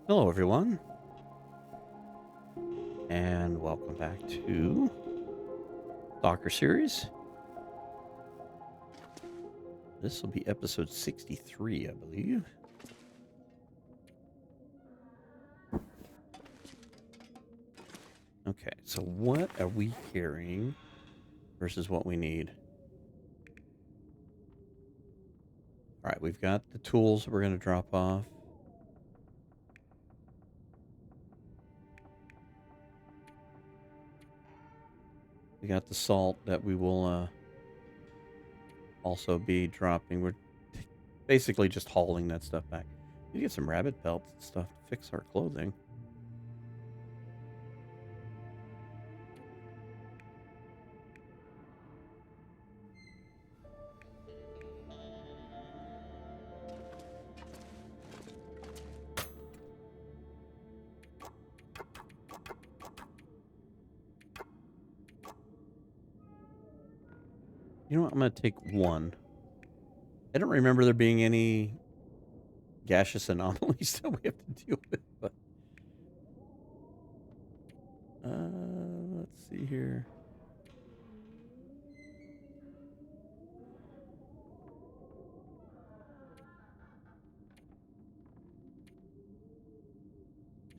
Hello, everyone, and welcome back to Stalker series. This will be episode 63, I believe. Okay, so what are we carrying versus what we need? All right, we've got the tools we're going to drop off. We got the salt that we will also be dropping. We're basically just hauling that stuff back. We get some rabbit pelts and stuff to fix our clothing. You know what? I'm going to take one. I don't remember there being any gaseous anomalies that we have to deal with, but let's see here.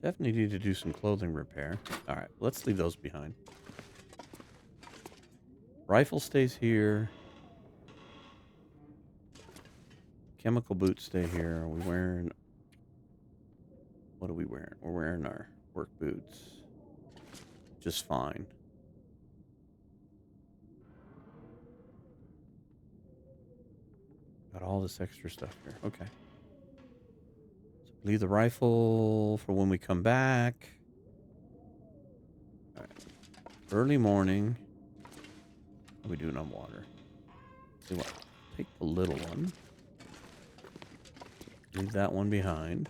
Definitely need to do some clothing repair. All right, let's leave those behind. Rifle stays here. Chemical boots stay here. Are we wearing... What are we wearing? We're wearing our work boots. Just fine. Got all this extra stuff here. Okay. So leave the rifle for when we come back. All right. Early morning. What are we doing on water? See what? Take the little one. Leave that one behind.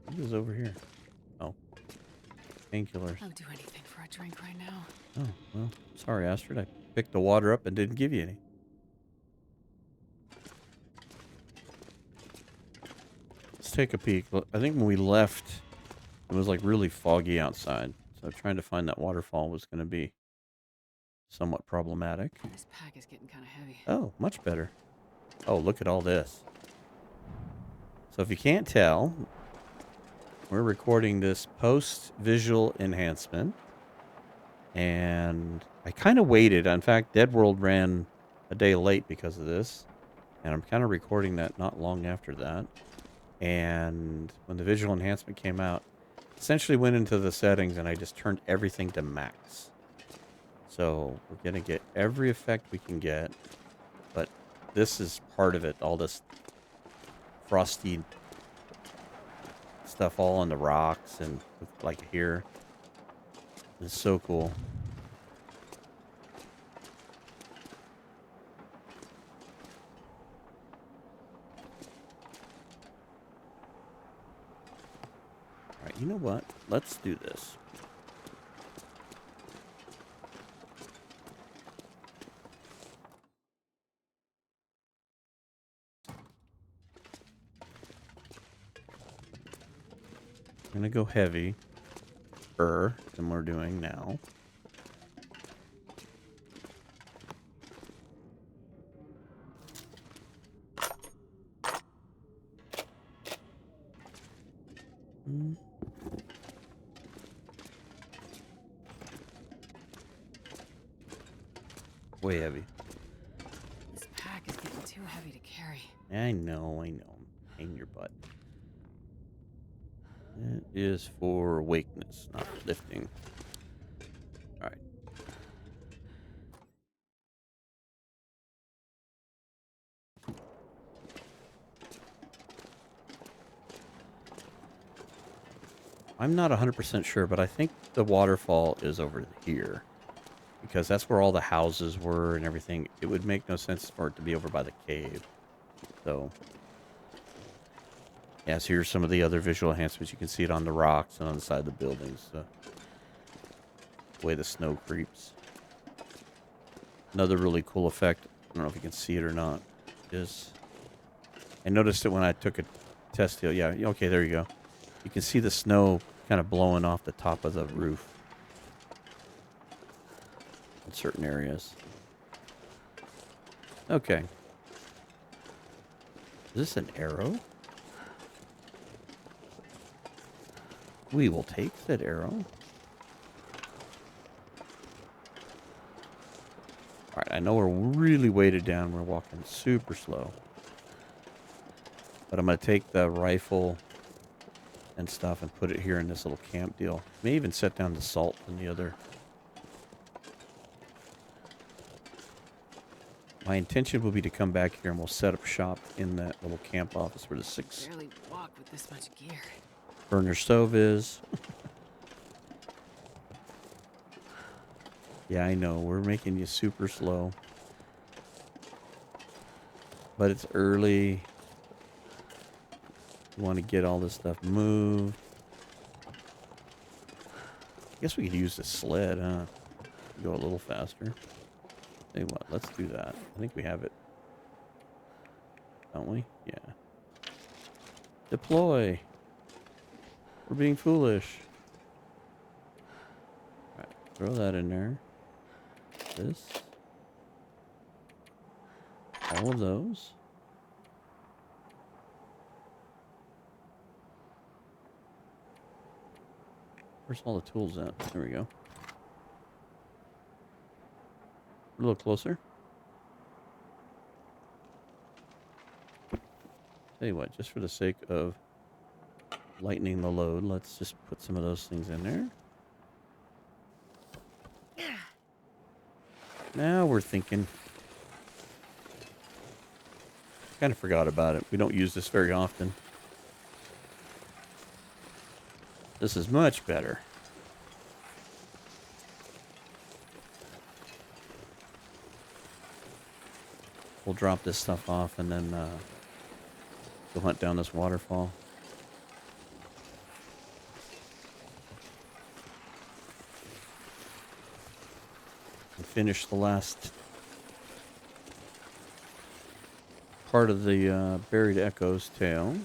What is over here? Oh. Painkillers. I'll do anything for a drink right now. Oh, well, sorry, Astrid. I picked the water up and didn't give you any. Let's take a peek. I think when we left, it was like really foggy outside. So trying to find that waterfall was going to be somewhat problematic. This pack is getting kind of heavy. Oh, much better. Oh, look at all this. So if you can't tell, we're recording this post-visual enhancement. And I kind of waited. In fact, Dead World ran a day late because of this. And I'm kind of recording that not long after that. And when the visual enhancement came out, essentially went into the settings and I just turned everything to max. So we're going to get every effect we can get. But this is part of it. All this frosty stuff all on the rocks and like here. It's so cool. All right, you know what? Let's do this. I'm going to go heavy than we're doing now. Way heavy. This pack is getting too heavy to carry. I know. Hang your butt. It is for awakeness, not lifting. All right. I'm not 100% sure, but I think the waterfall is over here. Because that's where all the houses were and everything. It would make no sense for it to be over by the cave. So, yeah, so here's some of the other visual enhancements. You can see it on the rocks and on the side of the buildings. The way the snow creeps. Another really cool effect, I don't know if you can see it or not, is I noticed it when I took a Test hill. Yeah. Okay, there you go. You can see the snow kind of blowing off the top of the roof in certain areas. Okay. Is this an arrow? We will take that arrow. Alright, I know we're really weighted down. We're walking super slow. But I'm going to take the rifle and stuff and put it here in this little camp deal. May even set down the salt in the other. My intention will be to come back here and we'll set up shop in that little camp office where the 6 Barely walk with this much gear. burner stove is. Yeah, I know. We're making you super slow. But it's early. We want to get all this stuff moved. I guess we could use the sled, huh? Go a little faster. Tell you what, let's do that. I think we have it. Don't we? Yeah. Deploy. We're being foolish. Alright, throw that in there. This. All of those. Where's all the tools at? There we go. A little closer. Tell you what, just for the sake of lightening the load, let's just put some of those things in there. Now we're thinking. Kind of forgot about it. We don't use this very often. This is much better. We'll drop this stuff off and then go hunt down this waterfall. And finish the last part of the Buried Echoes tale.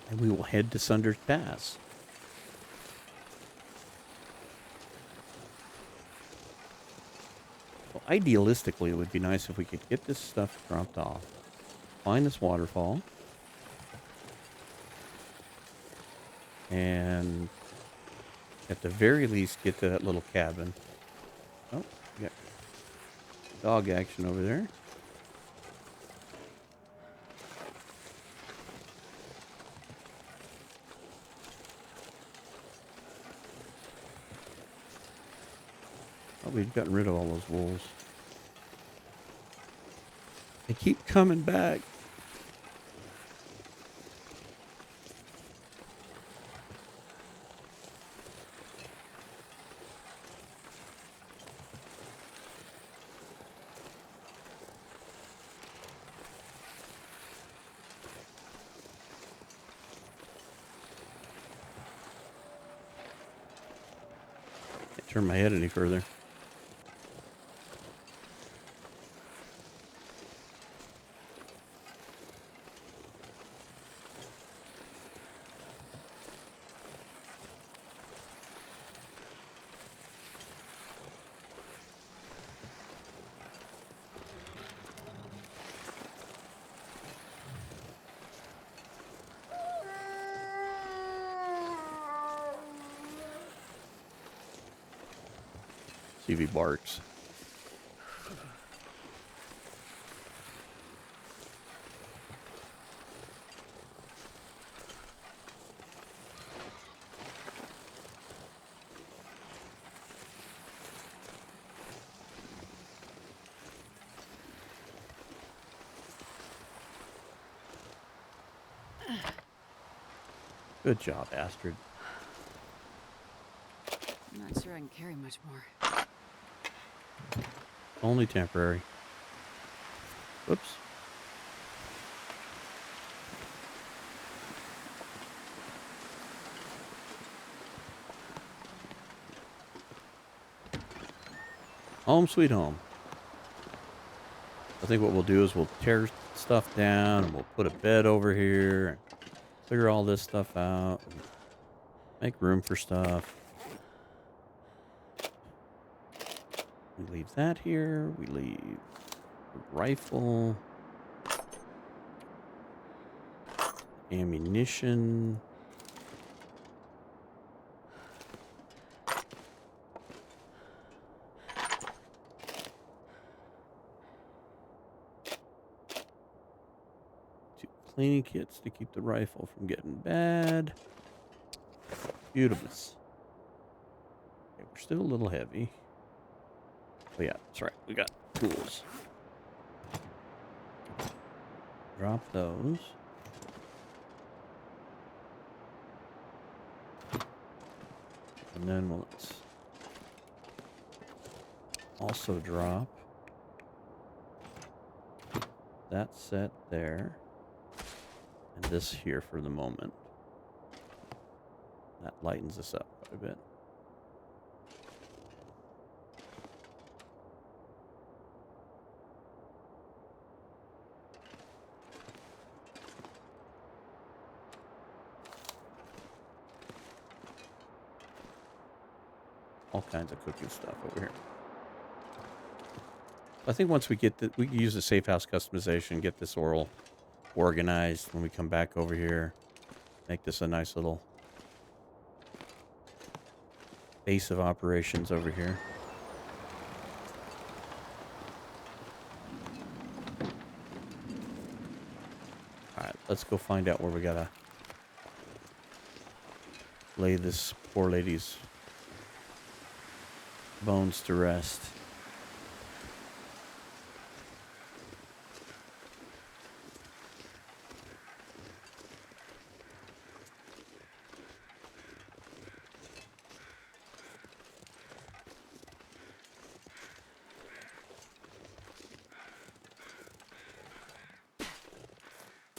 And we will head to Sunder's Pass. Well, idealistically, it would be nice if we could get this stuff dropped off. Find this waterfall. And at the very least, get to that little cabin. Oh, yeah. Dog action over there. Oh, we've gotten rid of all those wolves. They keep coming back. Can't turn my head any further. See if he barks. Good job, Astrid. I'm not sure I can carry much more. Only temporary. Whoops. Home sweet home. I think what we'll do is we'll tear stuff down and we'll put a bed over here and clear all this stuff out and make room for stuff. We leave that here. We leave the rifle, ammunition. Cleaning kits to keep the rifle from getting bad. Beautiful. Okay, we're still a little heavy. Oh yeah, that's right. We got tools. Drop those. And then let's also drop that set there. And this here for the moment. That lightens us up quite a bit. All kinds of cooking stuff over here. I think once we get the, we can use the safe house customization, get this oral organized when we come back over here. Make this a nice little base of operations over here. Alright, let's go find out where we gotta lay this poor lady's bones to rest.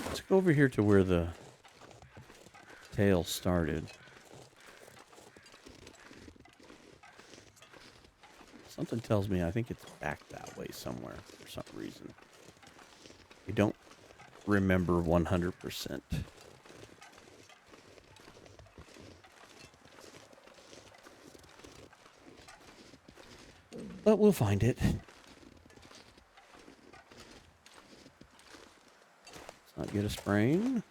Let's go over here to where the tail started. Something tells me I think it's back that way somewhere for some reason. I don't remember 100%. But we'll find it. Let's not get a sprain.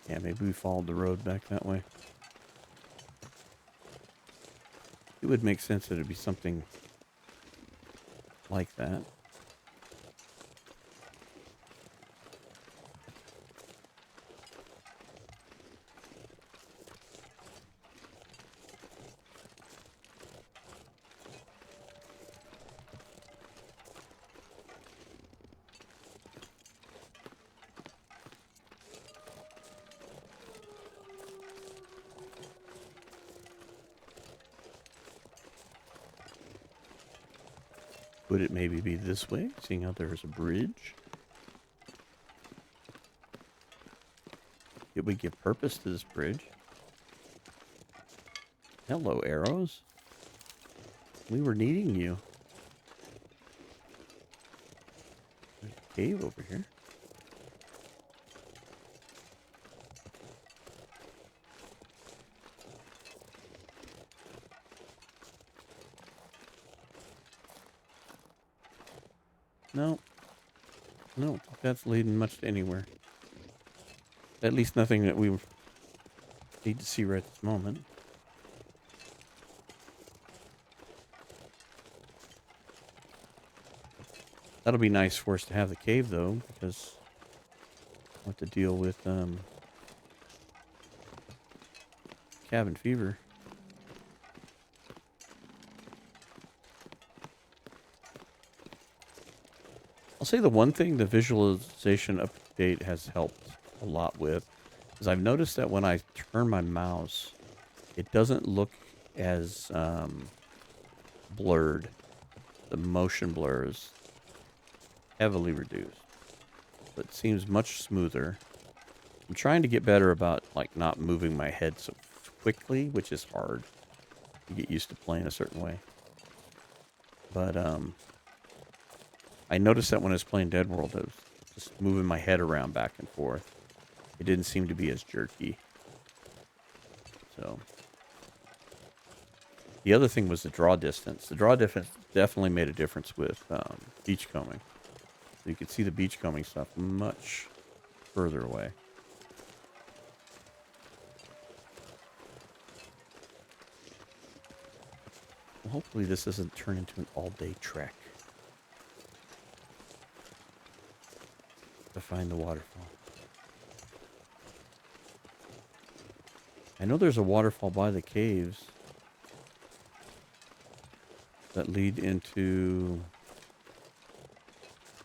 Yeah, maybe we followed the road back that way. It would make sense that it'd be something like that. Would it maybe be this way, seeing how there's a bridge? Did we give purpose to this bridge? Hello, arrows. We were needing you. There's a cave over here. No. No, that's leading much to anywhere. At least nothing that we need to see right at this moment. That'll be nice for us to have the cave, though, because we'll have to deal with cabin fever. I'll say the one thing the visualization update has helped a lot with is I've noticed that when I turn my mouse, it doesn't look as blurred. the motion blur is heavily reduced. But it seems much smoother. I'm trying to get better about like not moving my head so quickly, which is hard. You get used to playing a certain way. But I noticed that when I was playing Dead World, I was just moving my head around back and forth. It didn't seem to be as jerky. So the other thing was the draw distance. The draw distance definitely made a difference with beachcombing. So you could see the beachcombing stuff much further away. Well, hopefully this doesn't turn into an all-day trek to find the waterfall. I know there's a waterfall by the caves that lead into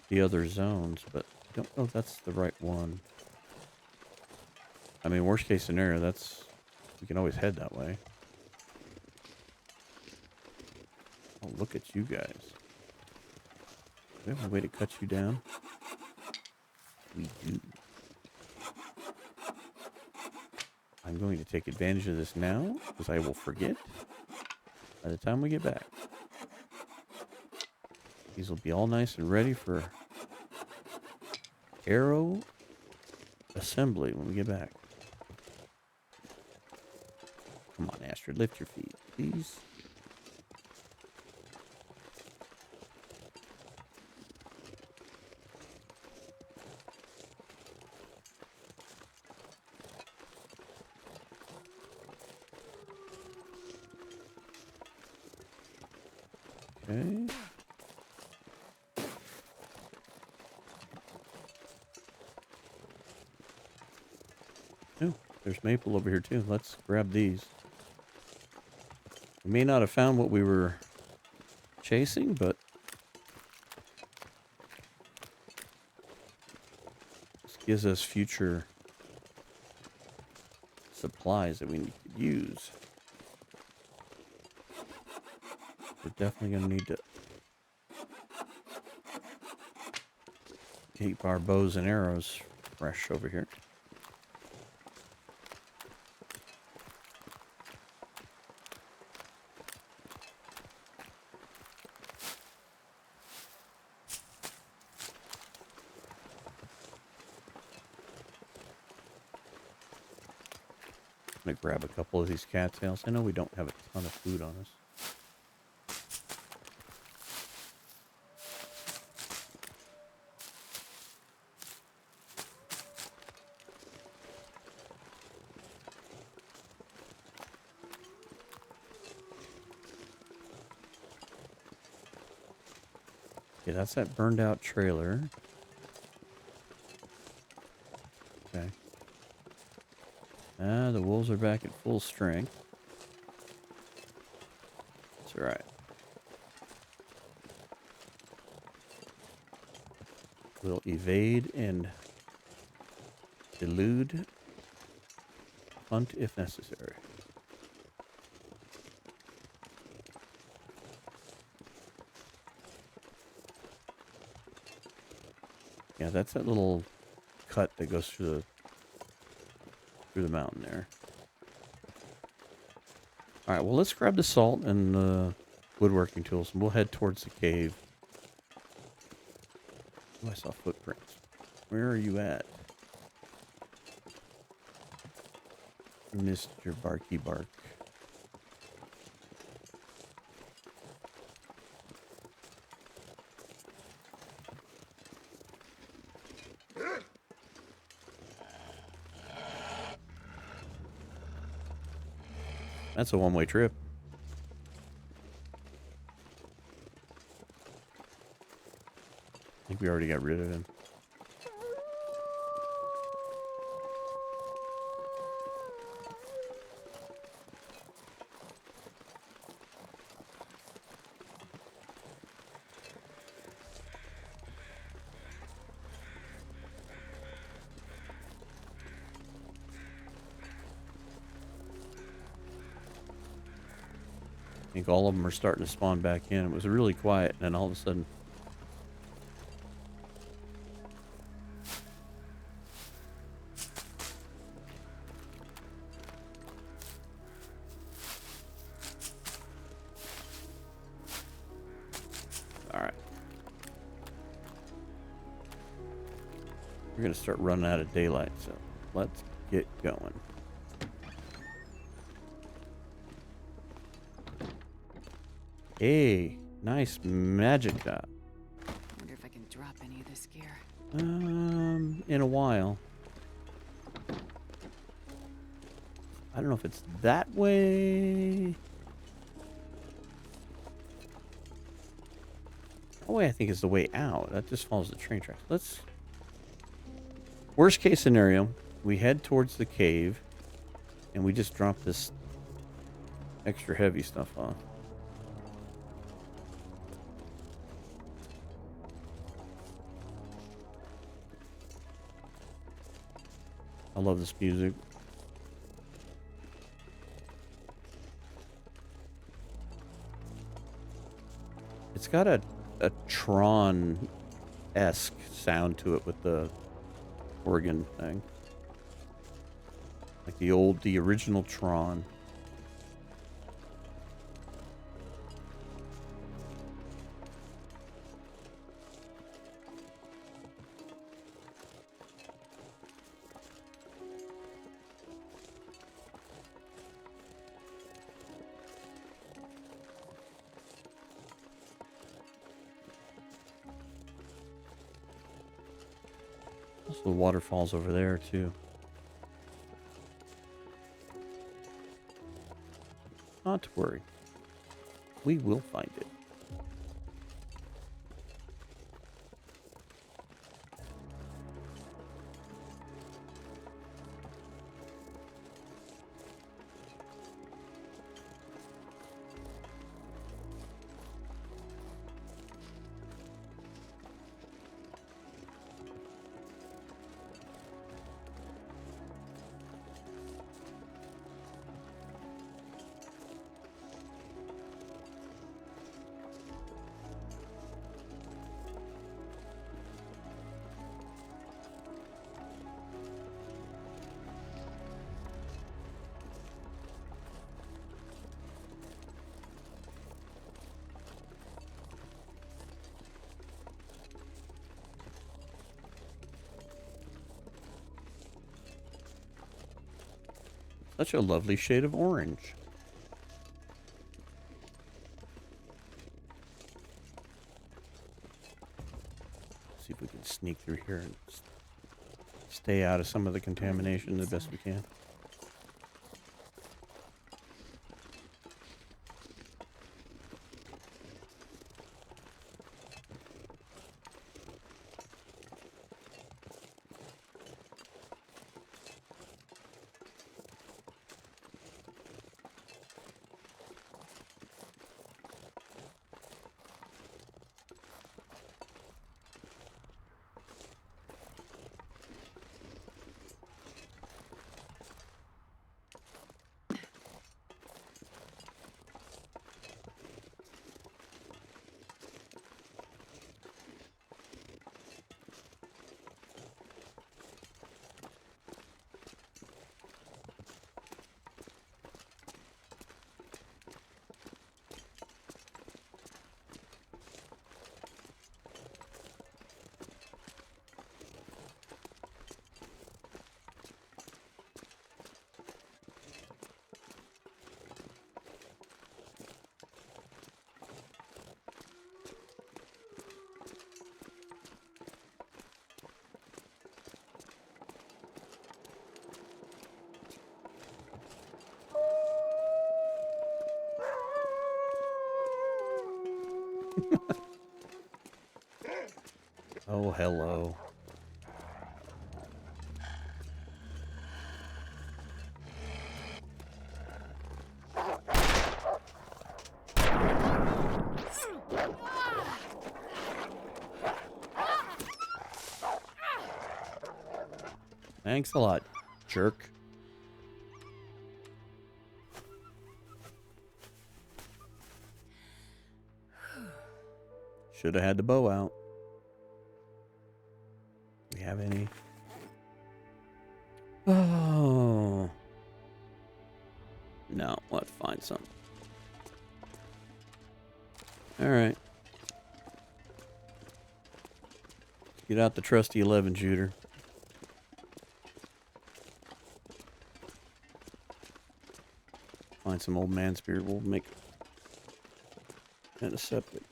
the other zones, but I don't know if that's the right one. I mean, worst case scenario, we can always head that way. Oh, look at you guys. Do we have a way to cut you down? We do. I'm going to take advantage of this now, because I will forget by the time we get back. These will be all nice and ready for arrow assembly when we get back. Come on, Astrid, lift your feet, please. Okay. Oh, there's maple over here too. Let's grab these. We may not have found what we were chasing, but this gives us future supplies that we could use. We're definitely going to need to keep our bows and arrows fresh over here. I'm going to grab a couple of these cattails. I know we don't have a ton of food on us. Okay, that's that burned out trailer. Okay. Ah, the wolves are back at full strength. That's alright. We'll evade and elude, hunt if necessary. Yeah, that's that little cut that goes through the mountain there. All right, well, let's grab the salt and the woodworking tools, and we'll head towards the cave. Oh, I saw footprints. Where are you at, Mr. Barky Bark? That's a one-way trip. I think we already got rid of him. think all of them are starting to spawn back in. It was really quiet, and then all of a sudden... Alright. We're going to start running out of daylight, so let's get going. Hey, nice magic dot. Wonder if I can drop any of this gear. In a while. I don't know if it's that way. That way I think is the way out. That just follows the train tracks. Let's... Worst case scenario, we head towards the cave and we just drop this extra heavy stuff off. I love this music. It's got a Tron-esque sound to it with the organ thing. Like the original Tron. Also, the waterfall's over there, too. Not to worry. We will find it. Such a lovely shade of orange. See if we can sneak through here and stay out of some of the contamination the best we can. Oh, hello. Thanks a lot, jerk. Should have had the bow out. Do we have any? Oh. No, let's find some. Alright. Get out the trusty 11 shooter. Find some old man spirit. We'll make antiseptic.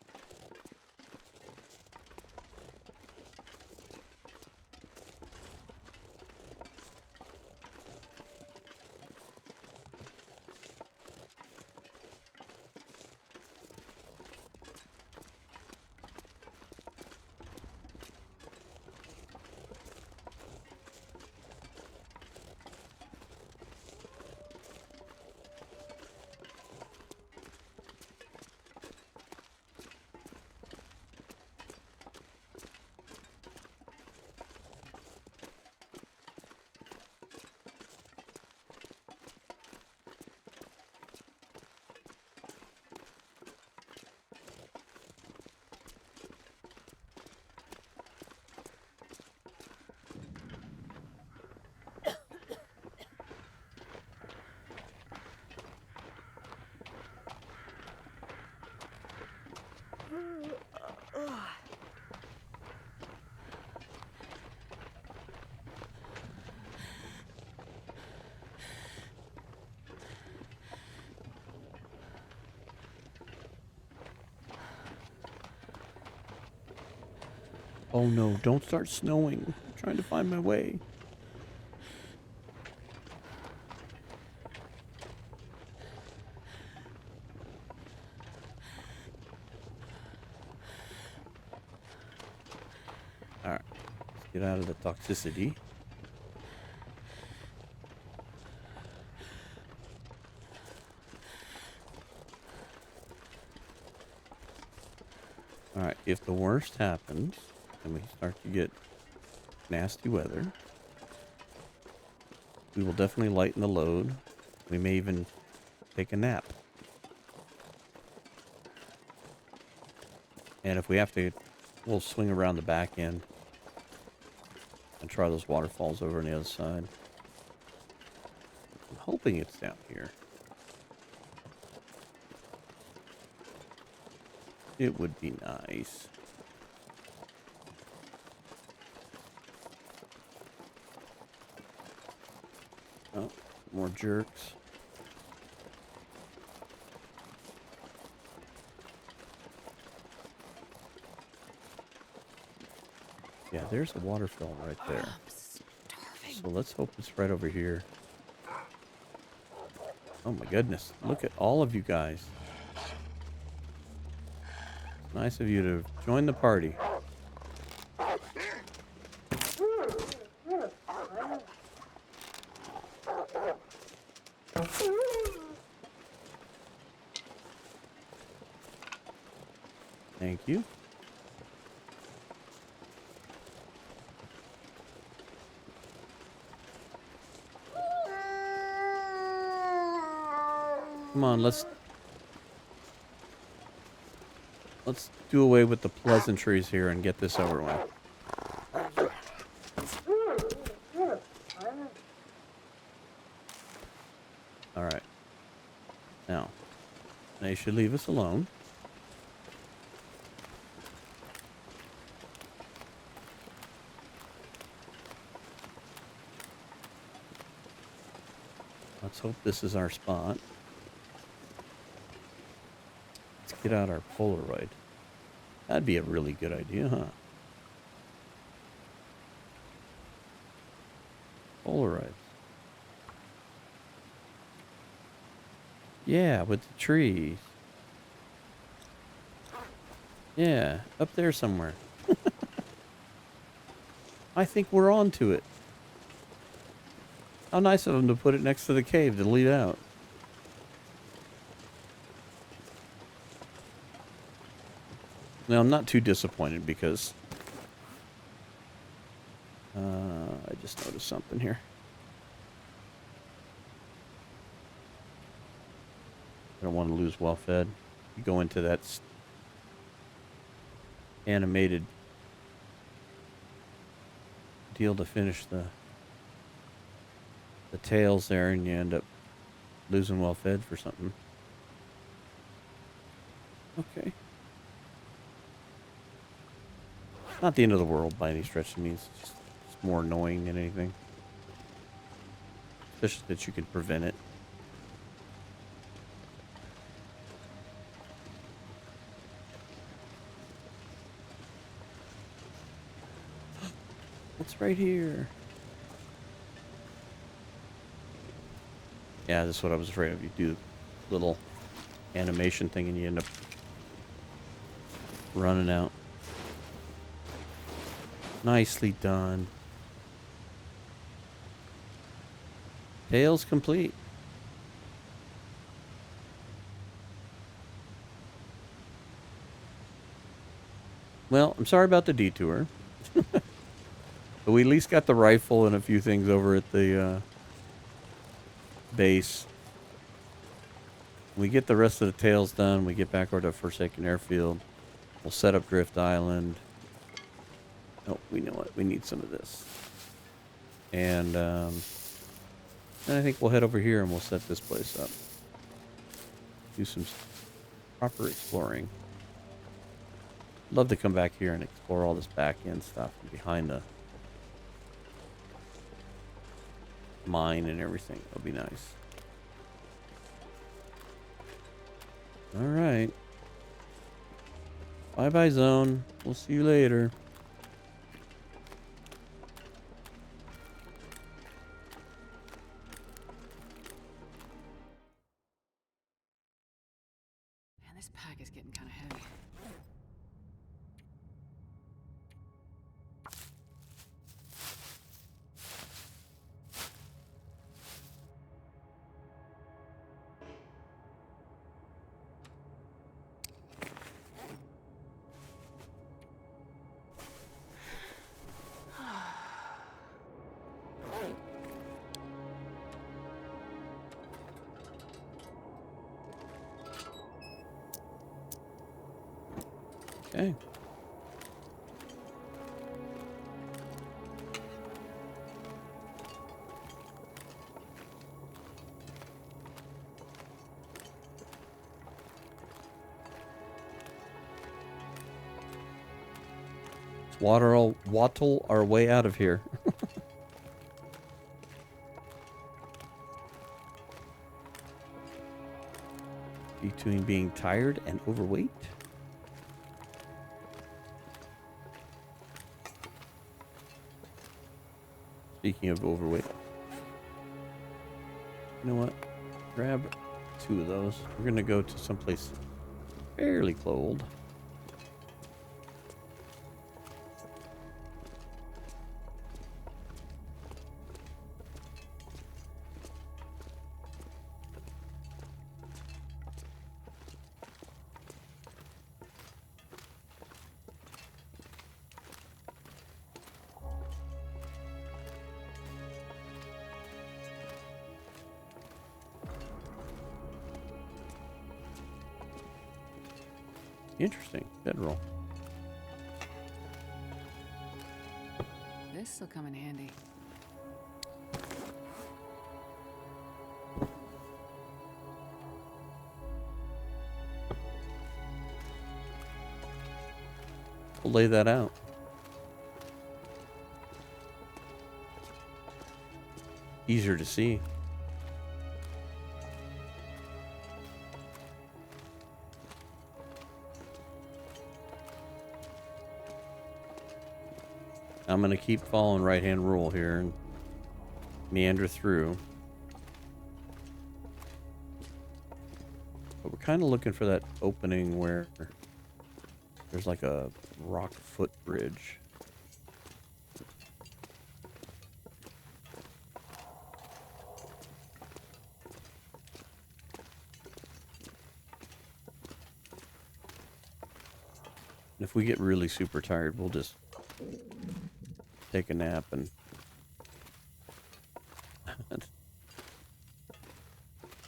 Oh no, don't start snowing. I'm trying to find my way. Alright, let's get out of the toxicity. Alright, if the worst happens, and we start to get nasty weather, we will definitely lighten the load. We may even take a nap. And if we have to, we'll swing around the back end and try those waterfalls over on the other side. I'm hoping it's down here. It would be nice. Oh, more jerks. Yeah, there's a waterfall right there. I'm starving. So let's hope it's right over here. Oh my goodness. Look at all of you guys. Nice of you to join the party. Thank you. Come on, let's do away with the pleasantries here and get this over with. Alright. Now, they should leave us alone. Let's hope this is our spot. Let's get out our Polaroid. That'd be a really good idea, huh? Polaroids. Yeah, with the trees. Yeah, up there somewhere. I think we're on to it. How nice of them to put it next to the cave to lead out. Now, I'm not too disappointed because I just noticed something here. I don't want to lose well fed. You go into that animated deal to finish the tails there, and you end up losing well fed for something. Okay. Not the end of the world by any stretch of the means. It's just more annoying than anything. Especially that you can prevent it. What's right here? Yeah, that's what I was afraid of. You do a little animation thing and you end up running out. Nicely done. Tails complete. Well, I'm sorry about the detour. But we at least got the rifle and a few things over at the base. We get the rest of the tails done. We get back over to Forsaken Airfield. We'll set up Drift Island. Oh, we know what. We need some of this. And then I think we'll head over here and we'll set this place up. Do some proper exploring. Love to come back here and explore all this back end stuff behind the mine and everything. That'll be nice. All right. Bye-bye, zone. We'll see you later. Man, this pack is getting kind of heavy. Okay. Let's waddle our way out of here. Between being tired and overweight. Speaking of overweight. You know what? Grab 2 of those. We're going to go to someplace fairly cold. Interesting. Bedroll. This'll come in handy. We'll lay that out. Easier to see. I'm going to keep following right-hand rule here and meander through. But we're kind of looking for that opening where there's like a rock footbridge. If we get really super tired, we'll just take a nap and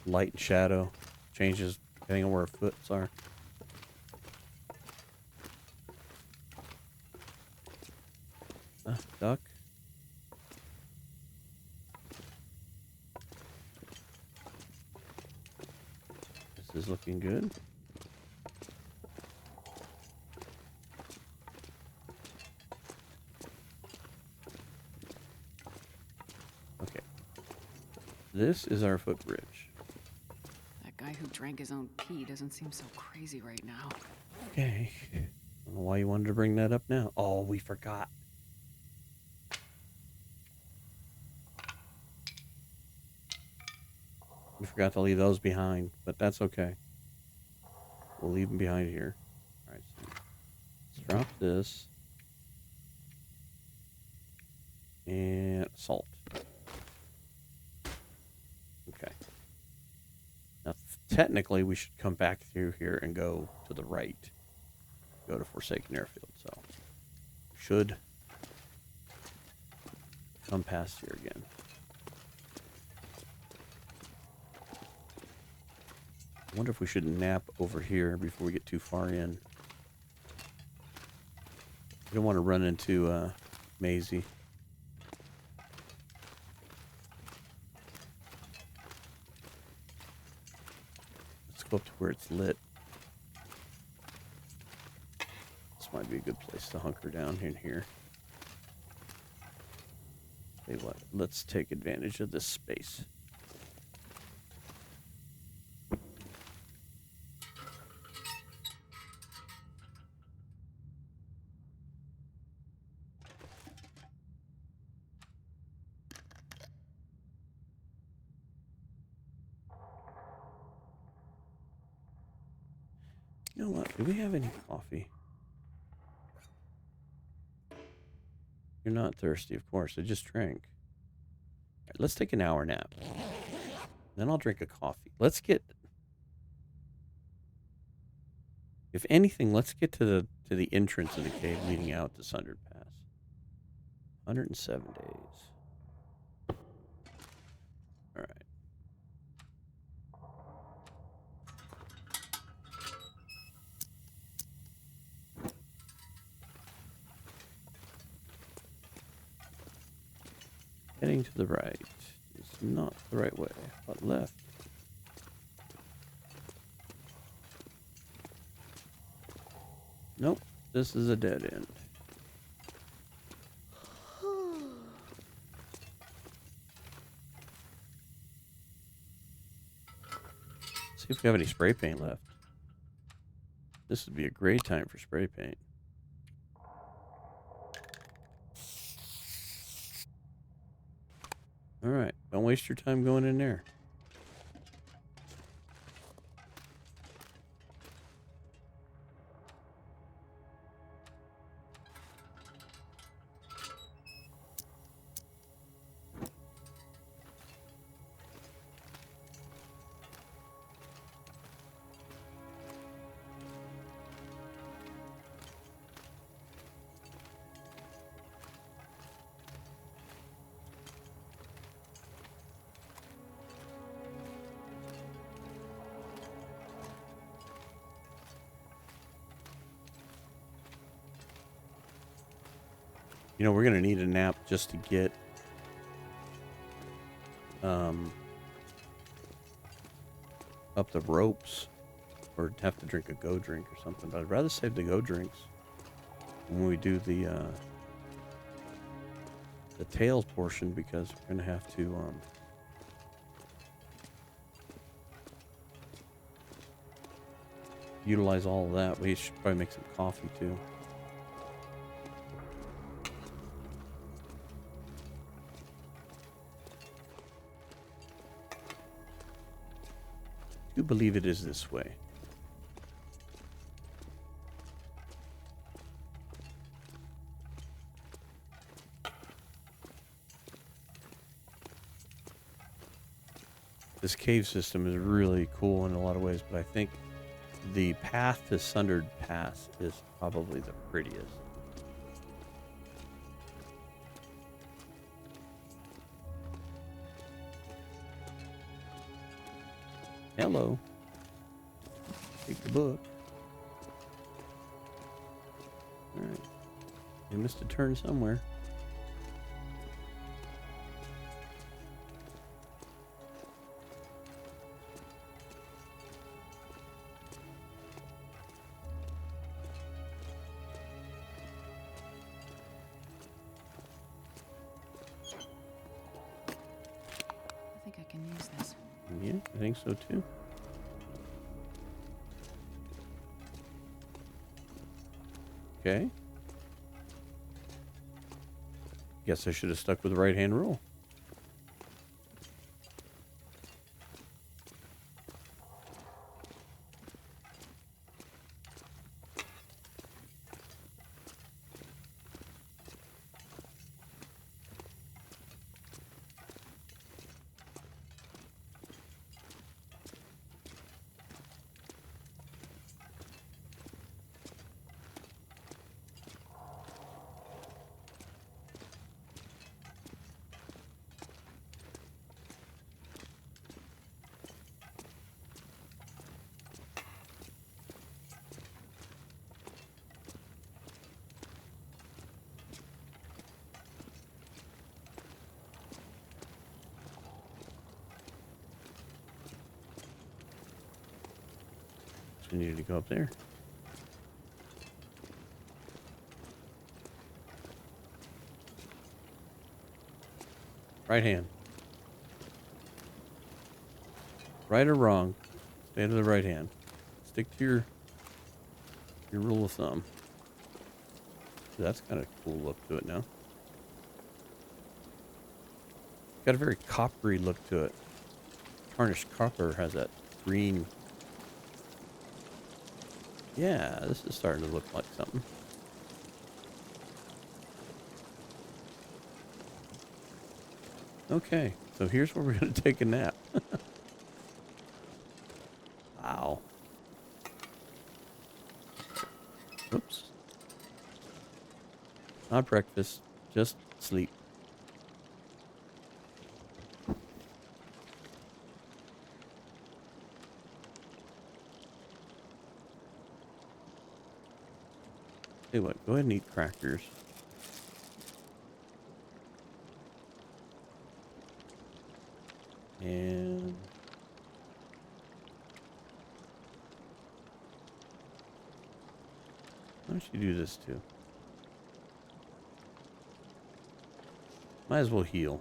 light and shadow changes depending on where our foots are. Duck. This is looking good. Okay. This is our footbridge. That guy who drank his own pee doesn't seem so crazy right now. Okay. I don't know why you wanted to bring that up now. Oh, we forgot. We forgot to leave those behind, but that's okay. We'll leave them behind here. All right, so let's drop this. And salt. Okay. Now, technically, we should come back through here and go to the right. Go to Forsaken Airfield, so we should come past here again. I wonder if we should nap over here before we get too far in. We don't want to run into Maisie. Let's go up to where it's lit. This might be a good place to hunker down in here. Tell you what, let's take advantage of this space. You know what? Do we have any coffee? You're not thirsty, of course. I just drank. All right, let's take an hour nap. Then I'll drink a coffee. Let's get... If anything, let's get to the entrance of the cave leading out to Sundered Pass. 107 days. All right. Heading to the right is not the right way, but left. Nope, this is a dead end. See if we have any spray paint left. This would be a great time for spray paint. All right, don't waste your time going in there. You know, we're going to need a nap just to get up the ropes, or have to drink a go drink or something. But I'd rather save the go drinks when we do the tails portion, because we're going to have to utilize all of that. We should probably make some coffee too. I do believe it is this way. This cave system is really cool in a lot of ways, but I think the path to Sundered Pass is probably the prettiest. Hello. Take the book. Alright. You missed a turn somewhere. Yeah, I think so too. Okay. Guess I should have stuck with the right hand rule. So I needed to go up there. Right hand. Right or wrong, stay to the right hand. Stick to your rule of thumb. That's kind of cool look to it now. Got a very coppery look to it. Tarnished copper has that green. Yeah, this is starting to look like something. Okay, so here's where we're going to take a nap. Wow. Oops. Not breakfast, just sleep. Tell you what, go ahead and eat crackers. And why don't you do this too? Might as well heal.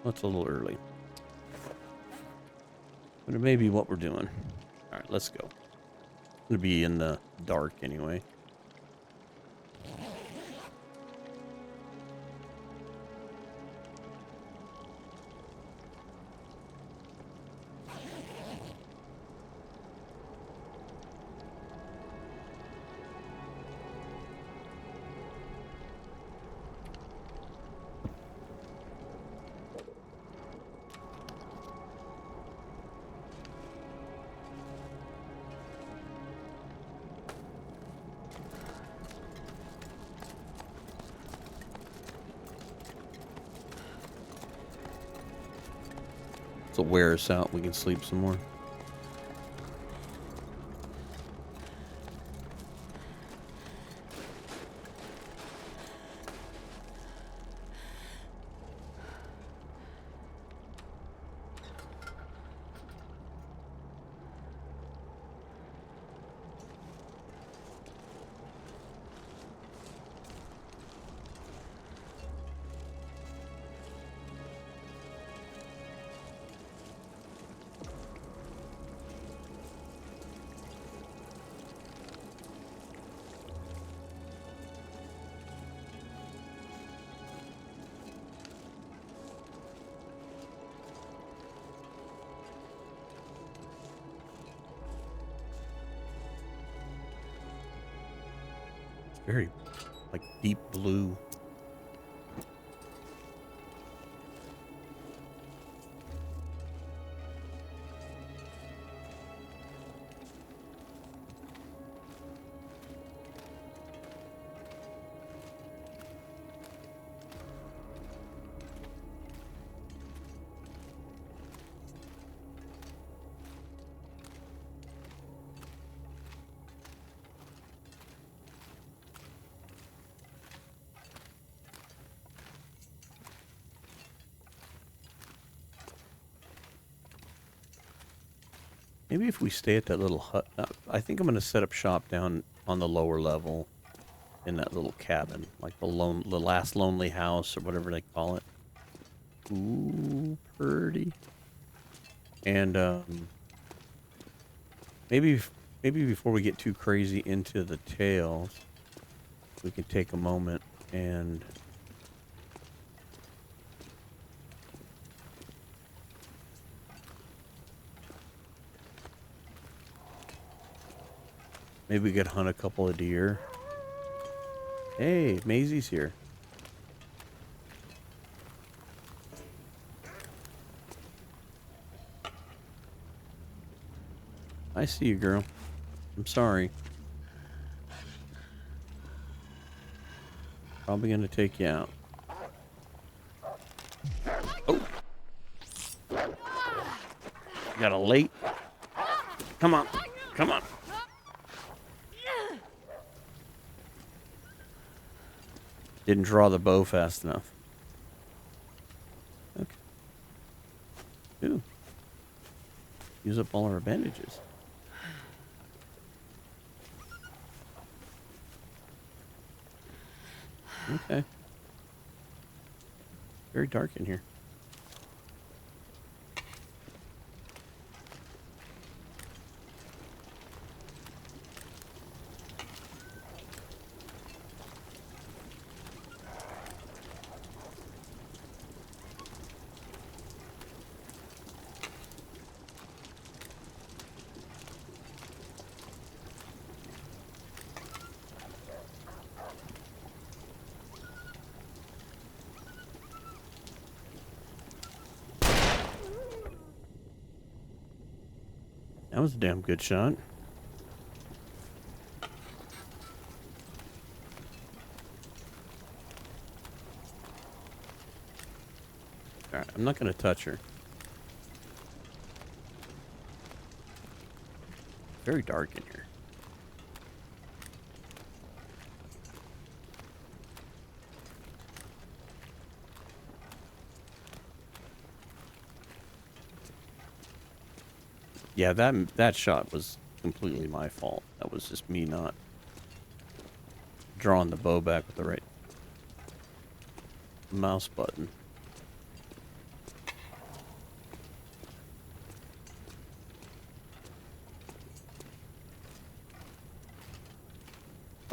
Well, it's a little early. But it may be what we're doing. Alright, let's go. It's going to be in the dark anyway. So wear us out. We can sleep some more. Very, like, deep blue. Maybe if we stay at that little hut, I think I'm going to set up shop down on the lower level in that little cabin, like the last lonely house or whatever they call it. Ooh, pretty. And maybe before we get too crazy into the tales, we can take a moment and maybe we could hunt a couple of deer. Hey, Maisie's here. I see you, girl. I'm sorry. Probably gonna take you out. Oh! Got a late. Come on. Come on. Didn't draw the bow fast enough. Okay. Ooh. Use up all our bandages. Okay. Very dark in here. That was a damn good shot. Alright, I'm not going to touch her. Very dark in here. Yeah, that shot was completely my fault. That was just me not drawing the bow back with the right mouse button.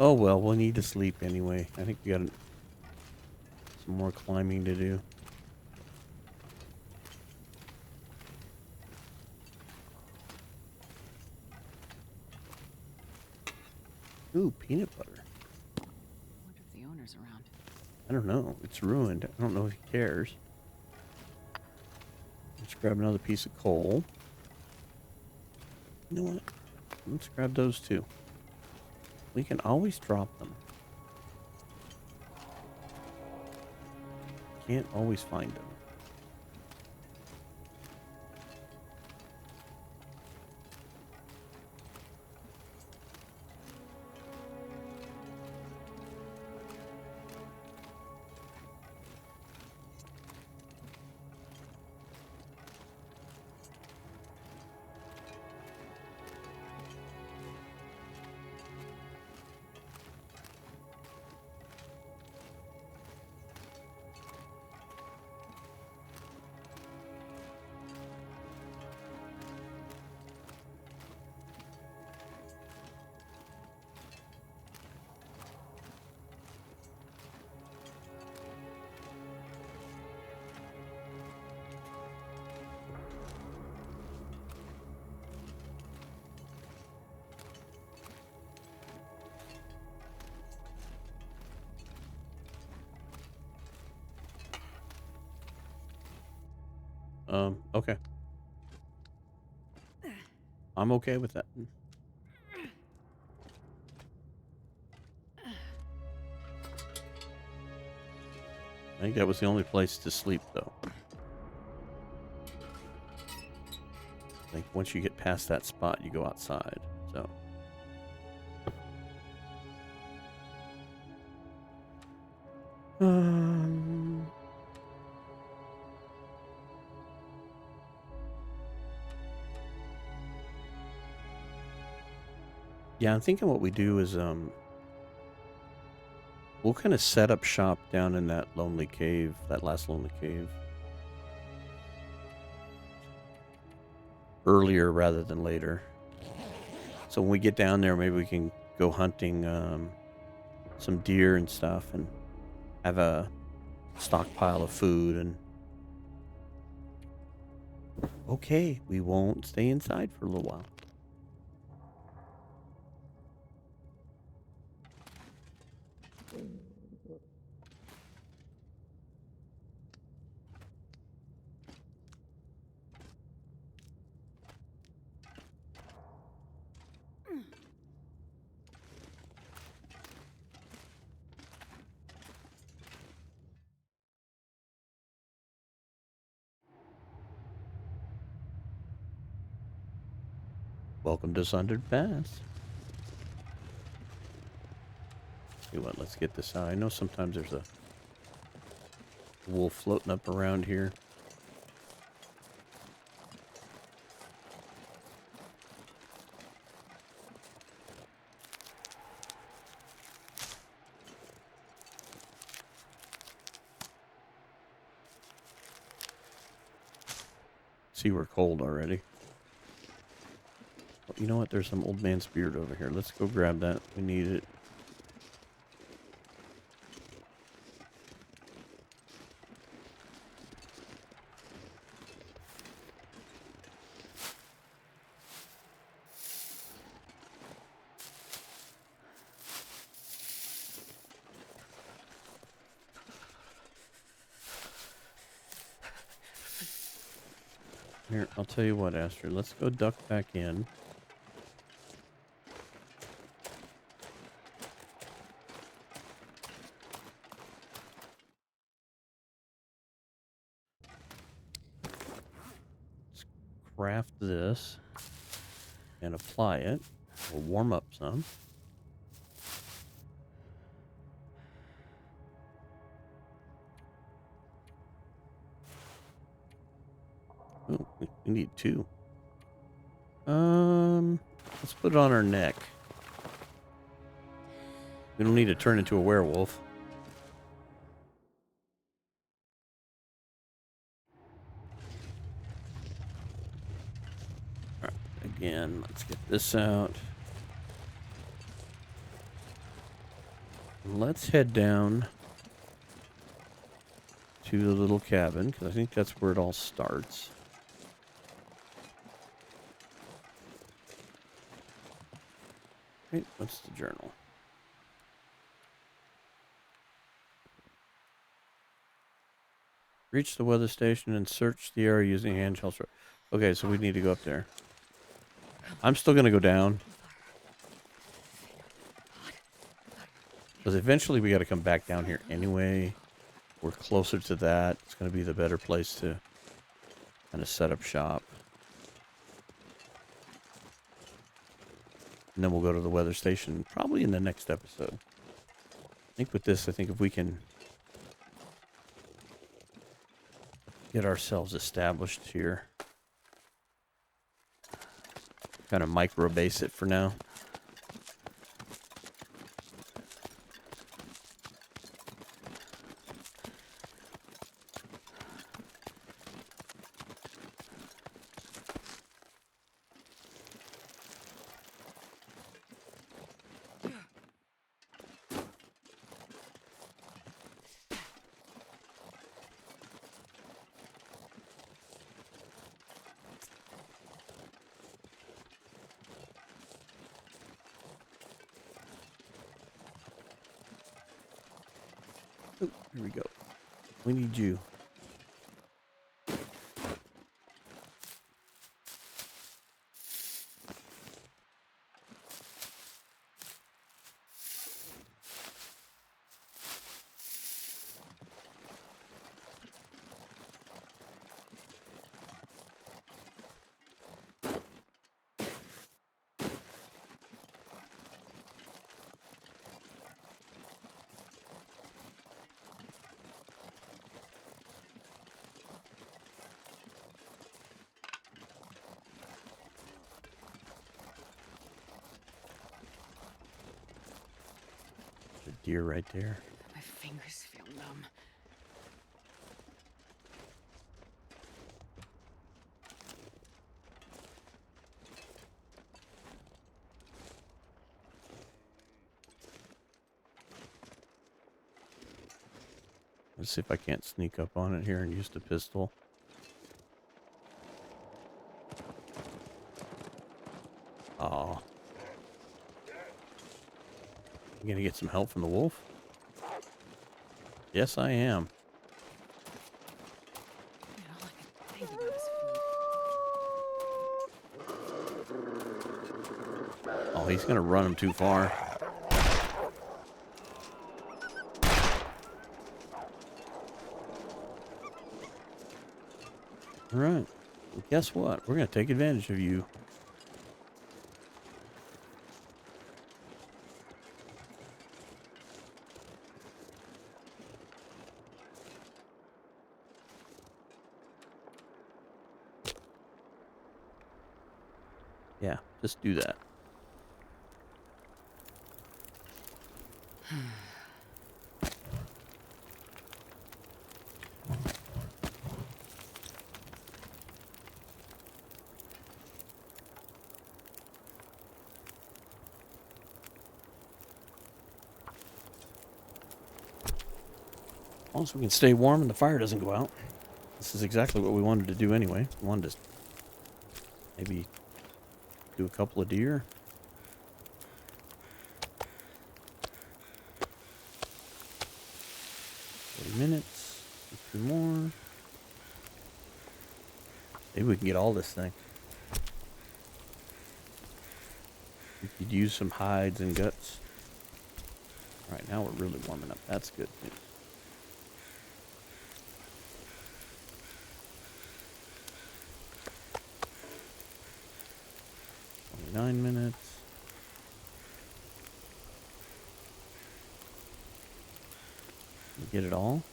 Oh well, we'll need to sleep anyway. I think we got some more climbing to do. Ooh, peanut butter. Wonder if the owner's around. I don't know. It's ruined. I don't know if he cares. Let's grab another piece of coal. You know what? Let's grab those too. We can always drop them. Can't always find them. Okay. I'm okay with that. I think that was the only place to sleep, though. Like, once you get past that spot, you go outside, so. Um... Yeah, I'm thinking what we do is we'll kind of set up shop down in that lonely cave, that last lonely cave, earlier rather than later. So when we get down there, maybe we can go hunting some deer and stuff, and have a stockpile of food. And okay, we won't stay inside for a little while. Welcome to Sundered Pass. See what? Let's get this out. I know sometimes there's a wolf floating up around here. See, we're cold already. Oh, you know what? There's some old man's beard over here. Let's go grab that. We need it. Here, I'll tell you what, Astrid. Let's go duck back in. Let's craft this and apply it. We'll warm up some. Oh, we need two. Let's put it on our neck. We don't need to turn into a werewolf. All right, again, let's get this out. Let's head down to the little cabin, because I think that's where it all starts. Right, what's the journal? Reach the weather station and search the area using handheld. Okay, so we need to go up there. I'm still going to go down. Because eventually we got to come back down here anyway. We're closer to that. It's going to be the better place to kind of set up shop. And then we'll go to the weather station probably in the next episode. I think with this, I think if we can get ourselves established here. Kind of micro base it for now. Oh, here we go. We need you. deer right there. My fingers feel numb. Let's see if I can't sneak up on it here and use the pistol. Aw. You gonna get some help from the wolf? Yes, I am. Man, all I can think about is food. Oh, he's gonna run him too far. All right. Well, guess what? We're gonna take advantage of you. Yeah, just do that. As long as we can stay warm and the fire doesn't go out. This is exactly what we wanted to do anyway. We wanted to maybe do a couple of deer. 40 minutes. 2 more. Maybe we can get all this thing. We could use some hides and guts. All right, now we're really warming up. That's good news. 29 minutes. We get it all?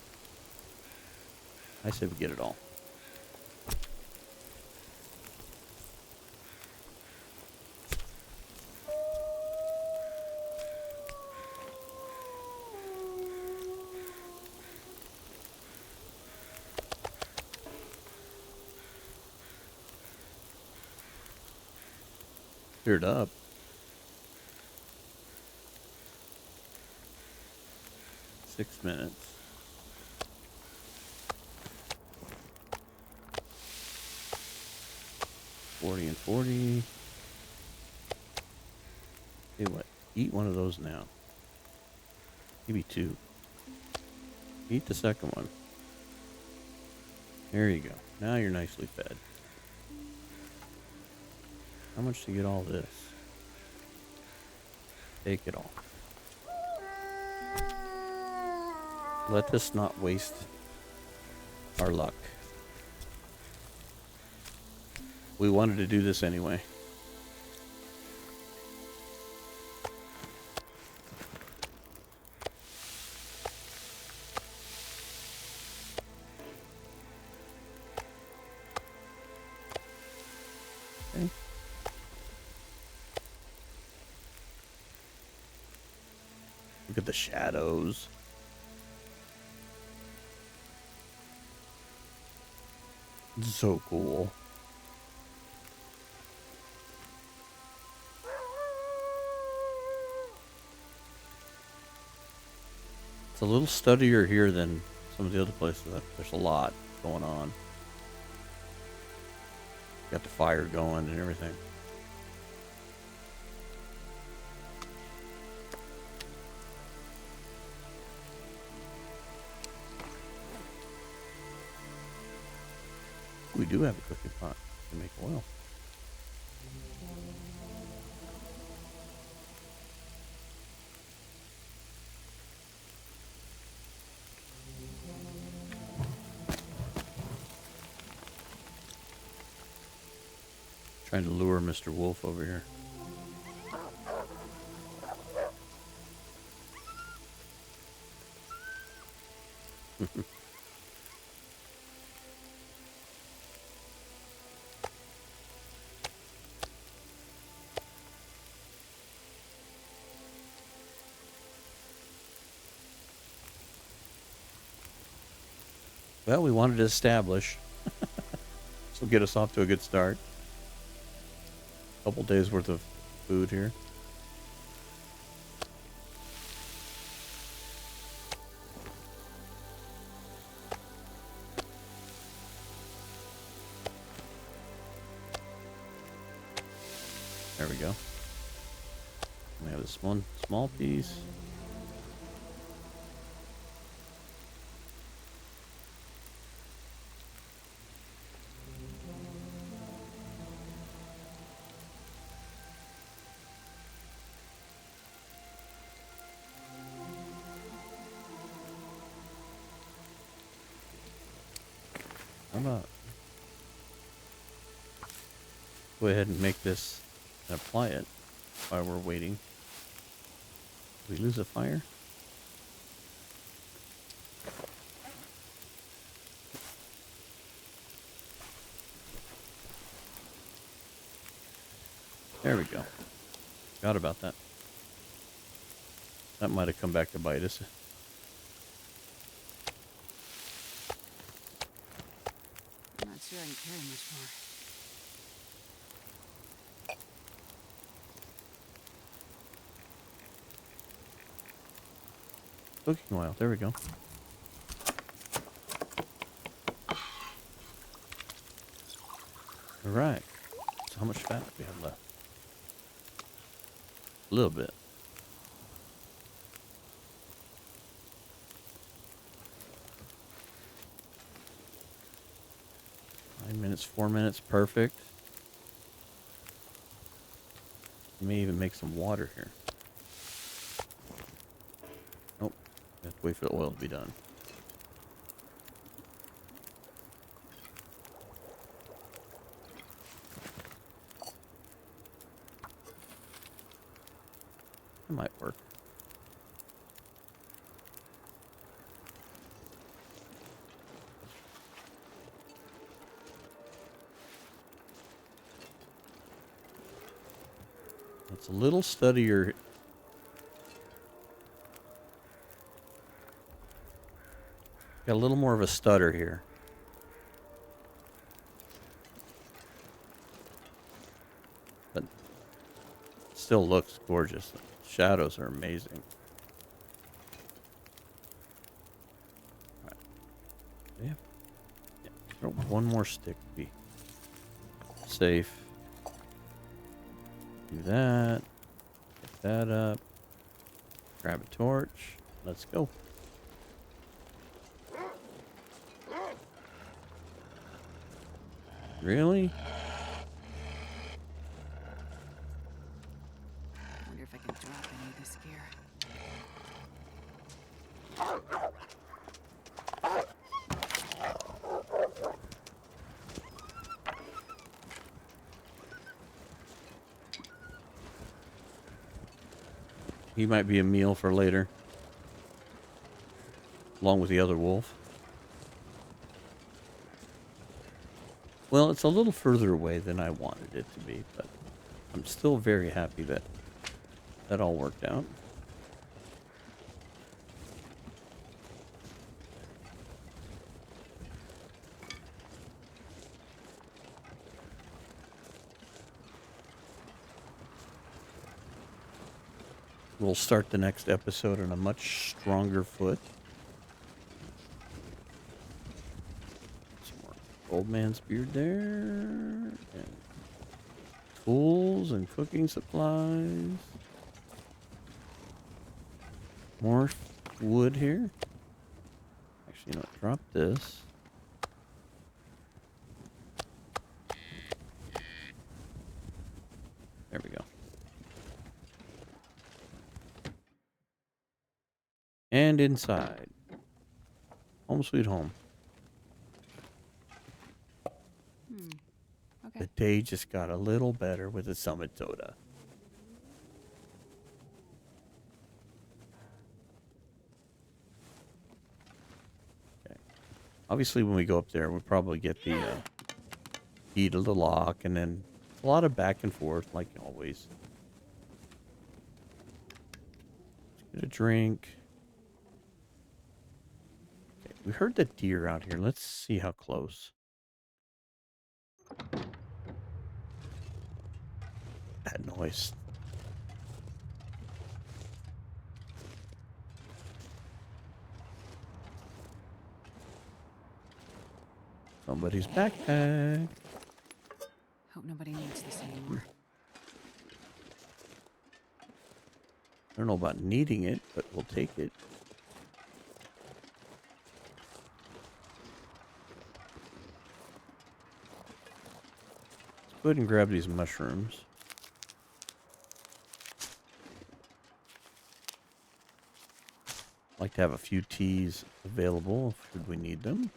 I said we get it all. Cleared up. Six minutes. $40 and $40. Hey, what? Eat one of those now. Maybe 2. Eat the second one. There you go. Now you're nicely fed. How much to get all this? Take it all. Let us not waste our luck. We wanted to do this anyway. Okay. Look at the shadows. So cool. It's a little steadier here than some of the other places. There's a lot going on. Got the fire going and everything. We do have a cooking pot to make oil. Trying to lure Mr. Wolf over here. Well, we wanted to establish. This will get us off to a good start. Couple days worth of food here. There we go. We have this one small piece. How about go ahead and make this and apply it while we're waiting. Did we lose a fire? There we go. Forgot about that. That might have come back to bite us. I'm not sure I can carry much more. Cooking oil. There we go. All right. So how much fat do we have left? A little bit. Minutes, 4 minutes, perfect. May even make some water here. Nope. Have to wait for the oil to be done. That might work. It's a little stuttier. Got a little more of a stutter here. But it still looks gorgeous. The shadows are amazing. All right. Yeah. Throw one more stick to be safe. Do that. Get that up. Grab a torch. Let's go. Really? I wonder if I can drop any of this gear. He might be a meal for later. Along with the other wolf. Well, it's a little further away than I wanted it to be, but I'm still very happy that that all worked out. We'll start the next episode on a much stronger foot. Some more old man's beard there. And tools and cooking supplies. More wood here. Actually, you know what? Drop this. There we go. And inside. Home sweet home. Okay. The day just got a little better with the summit soda. Okay. Obviously, when we go up there, we'll probably get the key to the lock, and then a lot of back and forth, like always. Let's get a drink. Okay. We heard the deer out here. Let's see how close. That noise. Somebody's backpack. Hope nobody needs this anymore. I don't know about needing it, but we'll take it. Let's go ahead and grab these mushrooms. Like to have a few teas available should we need them.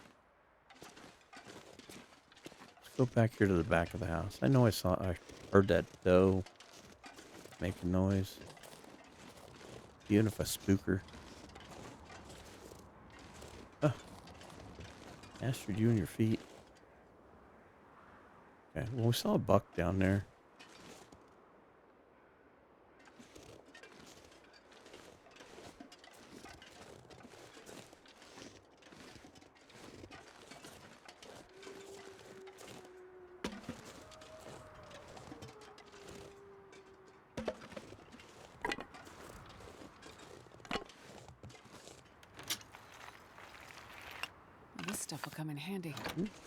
Let's go back here to the back of the house. I know I heard that doe make a noise. Even if a spooker. Oh. Astrid, you and your feet. Okay, well, we saw a buck down there. This stuff will come in handy.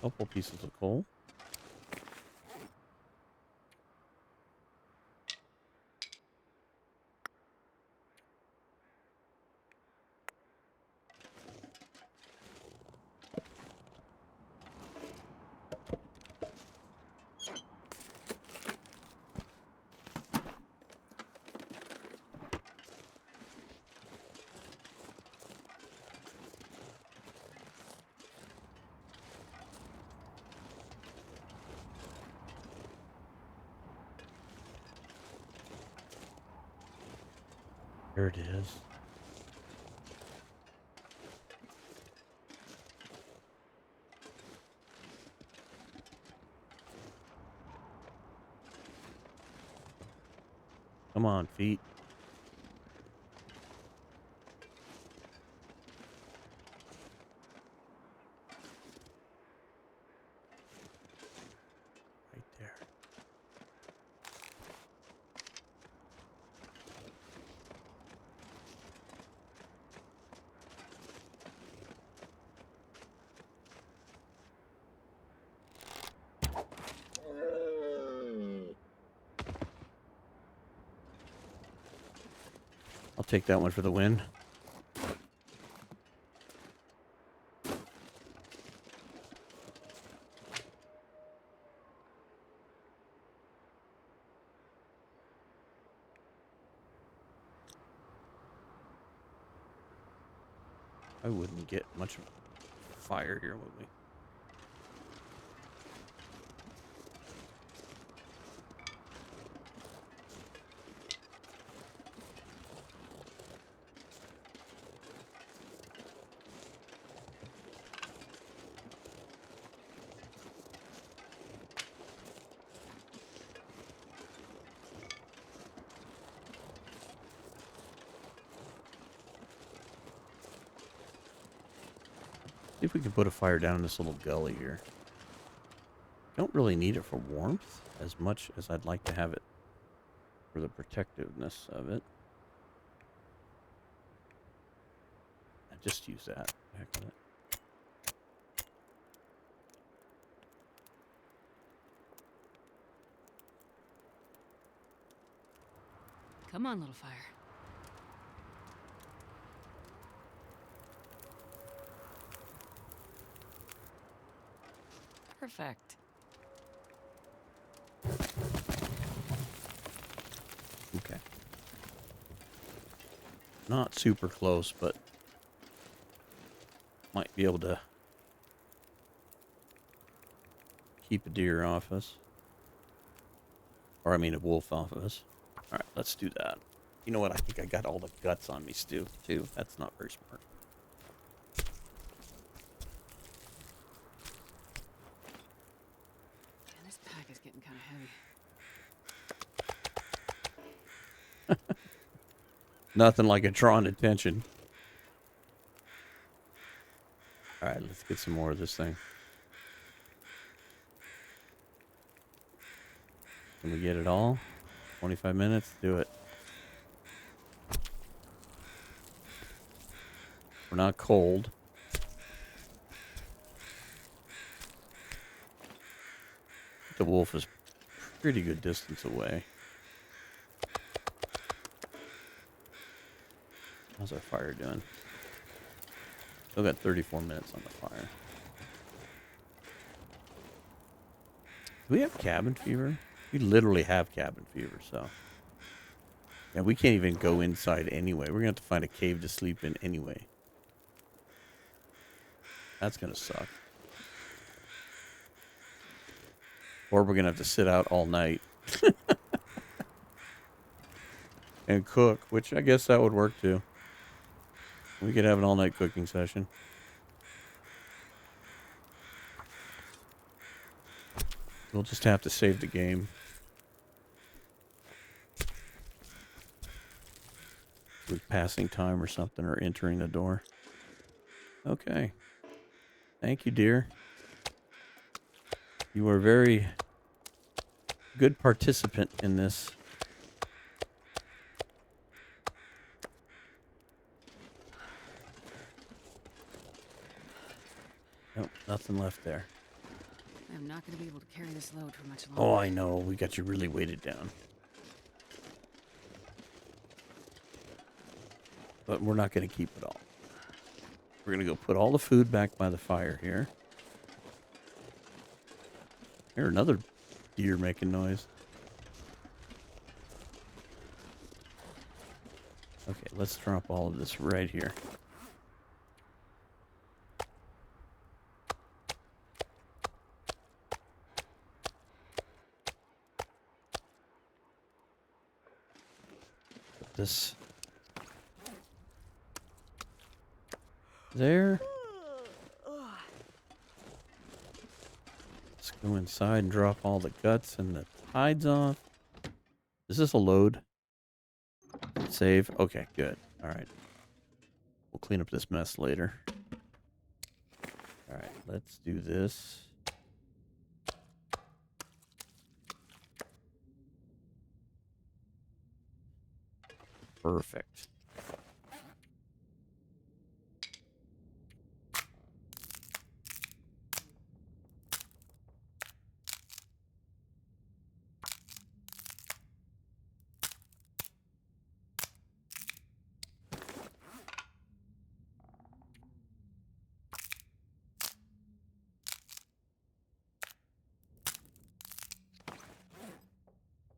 Couple pieces of coal. There it is. Come on, feet. Right there. I'll take that one for the win. I wouldn't get much fire here, would we? See if we can put a fire down in this little gully here. Don't really need it for warmth as much as I'd like to have it for the protectiveness of it. I just use that. Heck with it. Come on, little fire. Perfect. Okay. Not super close, but might be able to keep a deer off us. Or I mean a wolf off of us. Alright, let's do that. You know what? I think I got all the guts on me, too. That's not very smart. Man, this pack is getting kind of heavy. Nothing like a drawing attention. get some more of this thing. Can we get it all? 25 minutes? Do it. We're not cold. The wolf is pretty good distance away. How's our fire doing? Still got 34 minutes on the fire. Do we have cabin fever? We literally have cabin fever, so. Yeah, we can't even go inside anyway. We're going to have to find a cave to sleep in anyway. That's going to suck. Or we're going to have to sit out all night. And cook, which I guess that would work too. We could have an all-night cooking session. We'll just have to save the game. With passing time or something, or entering the door. Okay. Thank you, dear. You are a very good participant in this. Nope, nothing left there. I'm not going to be able to carry this load for much longer. Oh, I know. We got you really weighted down. But we're not going to keep it all. We're going to go put all the food back by the fire here. Here, another deer making noise. Okay, let's drop all of this right here. Put this there. Let's go inside and drop all the guts and the hides off. Is this a load? Save? Okay, good. All right. We'll clean up this mess later. All right, let's do this. Perfect.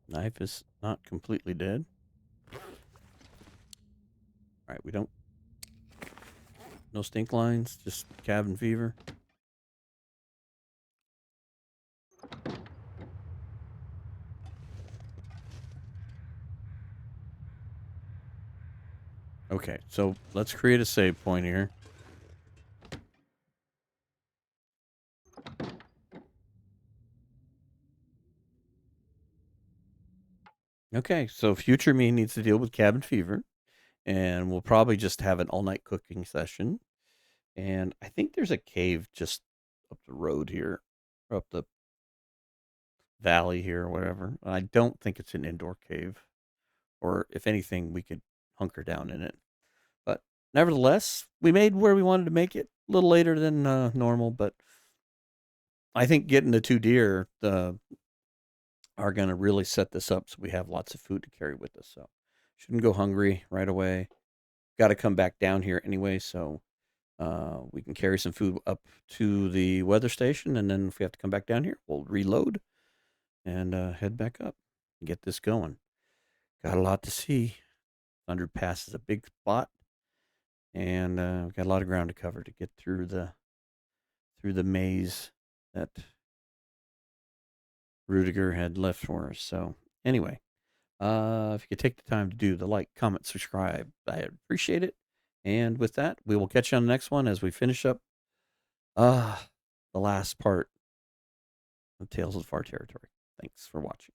Knife is not completely dead. All right, we don't. No stink lines, just cabin fever. Okay, so let's create a save point here. Okay, so future me needs to deal with cabin fever, and we'll probably just have an all-night cooking session. And I think there's a cave just up the road here, or up the valley here, or whatever. I don't think it's an indoor cave, or if anything, we could hunker down in it. But nevertheless, we made where we wanted to make it. A little later than normal, but I think getting the 2 deer are going to really set this up so we have lots of food to carry with us. So shouldn't go hungry right away. Got to come back down here anyway, so we can carry some food up to the weather station, and then if we have to come back down here, we'll reload and head back up and get this going. Got a lot to see. Thunder Pass is a big spot, and we've got a lot of ground to cover to get through the maze that Rudiger had left for us. So anyway, if you could take the time to do the like, comment, subscribe, I appreciate it. And with that, we will catch you on the next one as we finish up the last part of Tales of the Far Territory. Thanks for watching.